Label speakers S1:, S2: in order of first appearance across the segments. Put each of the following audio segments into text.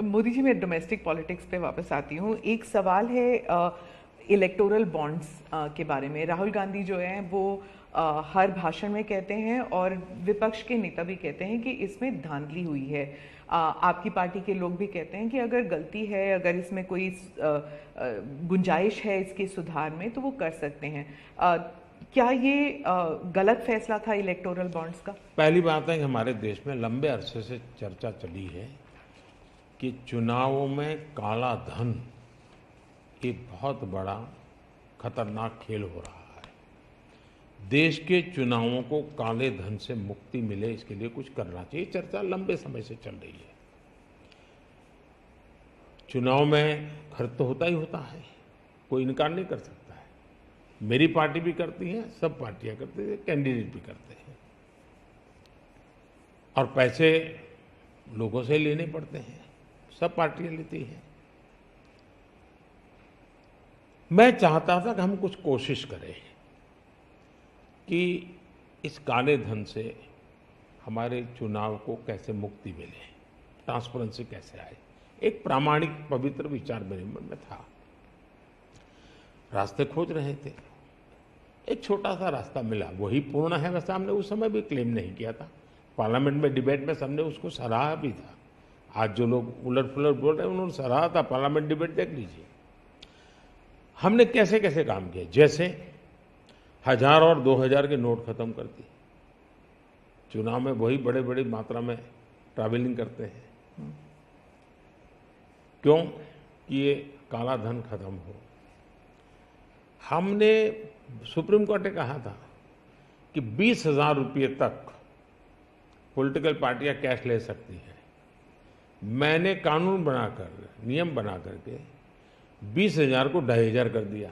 S1: मोदी जी, मैं domestic politics पे वापस आती हूँ। एक सवाल है इलेक्टोरल बॉन्ड्स के बारे में। राहुल गांधी जो हैं वो हर भाषण में कहते हैं और विपक्ष के नेता भी कहते हैं कि इसमें धांधली हुई है। आपकी पार्टी के लोग भी कहते हैं कि अगर गलती है, अगर इसमें कोई गुंजाइश है इसके सुधार में, तो वो कर सकते हैं। क्या ये गलत फैसला था इलेक्टोरल बॉन्ड्स का?
S2: पहली बात है कि हमारे देश में लंबे अरसे से चर्चा चली है कि चुनावों में काला धन एक बहुत बड़ा खतरनाक खेल हो रहा है। देश के चुनावों को काले धन से मुक्ति मिले, इसके लिए कुछ करना चाहिए। चर्चा लंबे समय से चल रही है। चुनाव में खर्च तो होता ही होता है, कोई इनकार नहीं कर सकता है। मेरी पार्टी भी करती है, सब पार्टियां करती है, कैंडिडेट भी करते हैं, और पैसे लोगों से लेने पड़ते हैं, सब पार्टियां लेती हैं। मैं चाहता था कि हम कुछ कोशिश करें कि इस काले धन से हमारे चुनाव को कैसे मुक्ति मिले, ट्रांसपेरेंसी कैसे आए। एक प्रामाणिक पवित्र विचार मेरे मन में था। रास्ते खोज रहे थे, एक छोटा सा रास्ता मिला, वही पूर्ण है वैसा हमने उस समय भी क्लेम नहीं किया था। पार्लियामेंट में डिबेट में सबने उसको सराहा भी था। आज जो लोग उलट पुलट बोल रहे हैं उन्होंने सराहा था। पार्लियामेंट डिबेट देख लीजिए। हमने कैसे कैसे काम किए, जैसे 1000 और 2000 के नोट खत्म कर दिए। चुनाव में वही बड़े बड़ी मात्रा में ट्रैवलिंग करते हैं, क्यों कि ये काला धन खत्म हो। हमने सुप्रीम कोर्ट ने कहा था कि 20,000 रुपये तक पॉलिटिकल पार्टियां कैश ले सकती हैं। मैंने कानून बनाकर, नियम बना करके 20,000 को 2,500 कर दिया।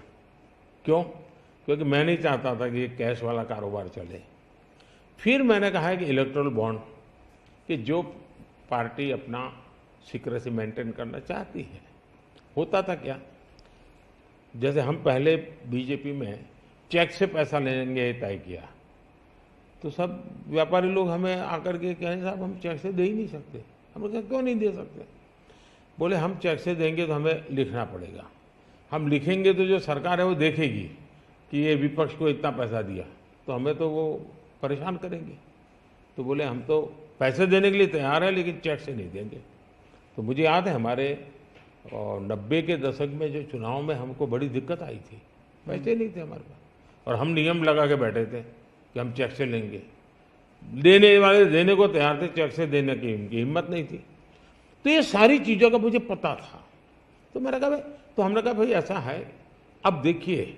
S2: क्यों? क्योंकि मैं नहीं चाहता था कि ये कैश वाला कारोबार चले। फिर मैंने कहा है कि इलेक्टोरल बॉन्ड, कि जो पार्टी अपना सीक्रेसी मेंटेन करना चाहती है। होता था क्या, जैसे हम पहले बीजेपी में चेक से पैसा लेंगे तय किया, तो सब व्यापारी लोग हमें आकर के कहें साहब हम चेक से दे ही नहीं सकते। हम कहा क्यों नहीं दे सकते? बोले हम चेक से देंगे तो हमें लिखना पड़ेगा, हम लिखेंगे तो जो सरकार है वो देखेगी कि ये विपक्ष को इतना पैसा दिया, तो हमें तो वो परेशान करेंगे। तो बोले हम तो पैसे देने के लिए तैयार है लेकिन चेक से नहीं देंगे। तो मुझे याद है हमारे 90 के दशक में जो चुनाव में हमको बड़ी दिक्कत आई थी, पैसे नहीं थे हमारे पास, और हम नियम लगा के बैठे थे कि हम चेक से लेंगे। देने वाले देने को तैयार थे, चेक से देने की उनकी हिम्मत नहीं थी। तो ये सारी चीज़ों का मुझे पता था। तो मैंने कहा भाई, तो हमने कहा भाई ऐसा है, अब देखिए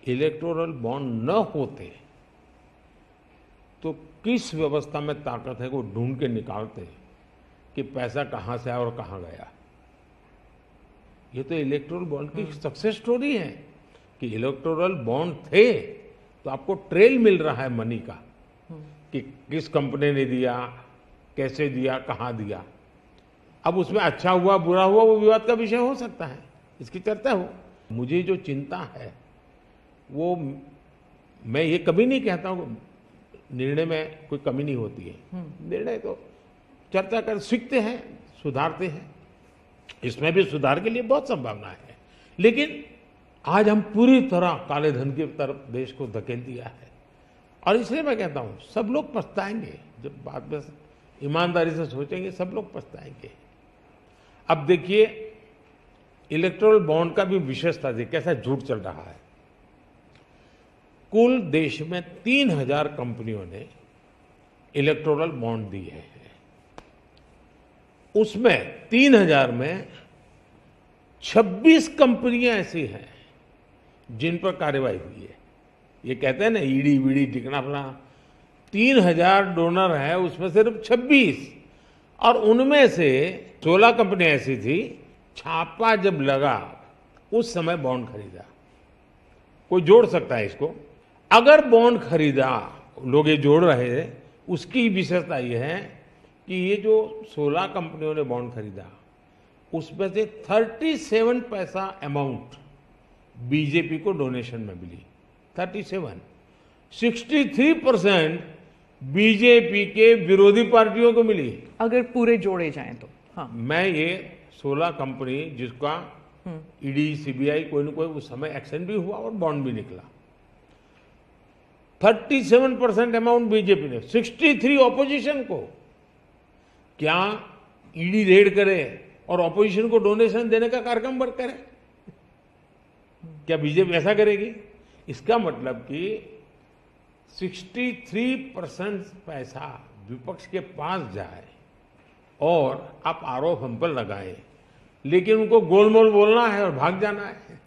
S2: इलेक्टोरल बॉन्ड न होते तो किस व्यवस्था में ताकत है वो ढूंढ के निकालते कि पैसा कहाँ से आया और कहाँ गया। ये तो इलेक्टोरल बॉन्ड की सक्सेस स्टोरी है कि इलेक्टोरल बॉन्ड थे तो आपको ट्रेल मिल रहा है मनी का, कि किस कंपनी ने दिया, कैसे दिया, कहाँ दिया। अब उसमें अच्छा हुआ बुरा हुआ वो विवाद का विषय हो सकता है, इसकी चर्चा हो। मुझे जो चिंता है वो, मैं ये कभी नहीं कहता हूँ निर्णय में कोई कमी नहीं होती है। निर्णय तो चर्चा कर सीखते हैं, सुधारते हैं। इसमें भी सुधार के लिए बहुत संभावना है, लेकिन आज हम पूरी तरह काले धन की तरफ देश को धकेल दिया है। और इसलिए मैं कहता हूँ सब लोग पछताएंगे, जब बाद में ईमानदारी से सोचेंगे सब लोग पछताएंगे। अब देखिए इलेक्टोरल बॉन्ड का भी विशेषता देखिए कैसा झूठ चल रहा है। कुल देश में 3,000 कंपनियों ने इलेक्टोरल बॉन्ड दिए हैं। उसमें 3,000 में 26 कंपनियां ऐसी हैं जिन पर कार्रवाई हुई है। ये कहते हैं ना ईडी वीडी टिकना फला, 3,000 डोनर है, उसमें सिर्फ 26, और उनमें से 16 कंपनियां ऐसी थी छापा जब लगा उस समय बॉन्ड खरीदा। कोई जोड़ सकता है इसको? अगर बॉन्ड खरीदा, लोग ये जोड़ रहे हैं, उसकी विशेषता ये है कि ये जो 16 कंपनियों ने बॉन्ड खरीदा उसमें से 37 पैसा अमाउंट बीजेपी को डोनेशन में मिली। 37, 63% बीजेपी के विरोधी पार्टियों को मिली।
S1: अगर पूरे जोड़े जाएं तो हाँ।
S2: मैं ये 16 कंपनी जिसका ईडी सीबीआई कोई न कोई उस समय एक्शन भी हुआ और बॉन्ड भी निकला, 37% अमाउंट बीजेपी ने, 63 ऑपोजिशन को। क्या ईडी रेड करे और ऑपोजिशन को डोनेशन देने का कार्यक्रम वर्क करे? क्या बीजेपी ऐसा करेगी? इसका मतलब कि 63% पैसा विपक्ष के पास जाए और आप आरोप हम पर लगाए, लेकिन उनको गोलमोल बोलना है और भाग जाना है।